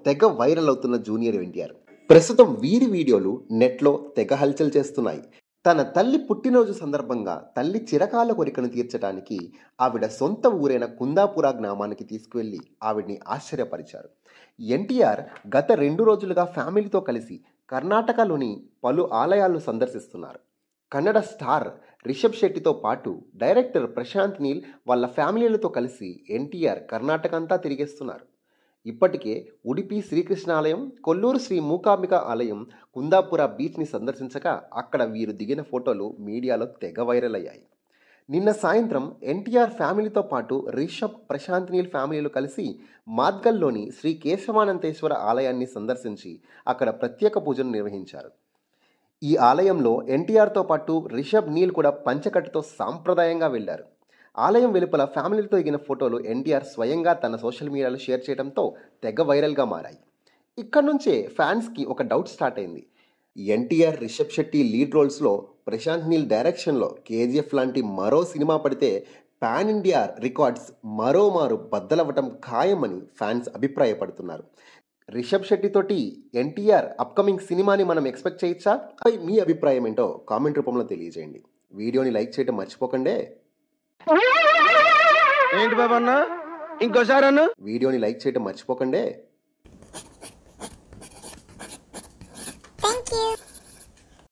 తెగ వైరల్ అవుతున్న జూనియర్ ఎన్టీఆర్. ప్రస్తుతం వీరి వీడియోలు నెట్లో తెగ హల్చల్ చేస్తున్నాయి. తన తల్లి పుట్టినరోజు సందర్భంగా తల్లి చిరకాల కోరికను తీర్చడానికి ఆవిడ సొంత ఊరైన కుందాపుర గ్రామానికి తీసుకువెళ్లి ఆవిడ్ని ఆశ్చర్యపరిచారు. ఎన్టీఆర్ గత 2 రోజులుగా ఫ్యామిలీతో కలిసి కర్ణాటకలోని పలు ఆలయాలను సందర్శిస్తున్నారు. కన్నడ స్టార్ రిషబ్ శెట్టితో పాటు డైరెక్టర్ ప్రశాంత్ నీల్ వాళ్ళ ఫ్యామిలీలతో కలిసి ఎన్టీఆర్ కర్ణాటక అంతా తిరిగేస్తున్నారు. ఇప్పటికే ఉడిపి శ్రీకృష్ణ ఆలయం, కొల్లూరు శ్రీ మూకాంబిక ఆలయం, కుందాపుర బీచ్ని సందర్శించగా అక్కడ వీరు దిగిన ఫోటోలు మీడియాలో తెగ వైరల్ అయ్యాయి. నిన్న సాయంత్రం ఎన్టీఆర్ ఫ్యామిలీతో పాటు రిషబ్, ప్రశాంత్ నీల్ ఫ్యామిలీలు కలిసి మాద్గల్లోని శ్రీ కేశవానంతేశ్వర ఆలయాన్ని సందర్శించి అక్కడ ప్రత్యేక పూజలు నిర్వహించారు. ఈ ఆలయంలో ఎన్టీఆర్తో పాటు రిషబ్, నీల్ కూడా పంచకట్టుతో సాంప్రదాయంగా వెళ్లారు. ఆలయం వెలుపల ఫ్యామిలీతో దిగిన ఫోటోలు ఎన్టీఆర్ స్వయంగా తన సోషల్ మీడియాలో షేర్ చేయడంతో తెగ వైరల్గా మారాయి. ఇక్కడి నుంచే ఫ్యాన్స్కి ఒక డౌట్ స్టార్ట్ అయింది. ఎన్టీఆర్, రిషబ్ శెట్టి లీడ్ రోల్స్లో, ప్రశాంత్ నీల్ డైరెక్షన్లో కేజీఎఫ్ లాంటి మరో సినిమా పడితే పాన్ ఇండియా రికార్డ్స్ మరోమారు బద్దలవ్వటం ఖాయమని ఫ్యాన్స్ అభిప్రాయపడుతున్నారు. రిషబ్ శెట్టి తోటి ఎన్టీఆర్ అప్కమింగ్ సినిమాని మనం ఎక్స్పెక్ట్ చేయొచ్చా? మీ అభిప్రాయం ఏంటో కామెంట్ రూపంలో తెలియజేయండి. వీడియోని లైక్ చేయడం మర్చిపోకండి. ఏంటి బాబా అన్న ఇంకోసారి అన్న వీడియోని లైక్ చేయడం మర్చిపోకండి.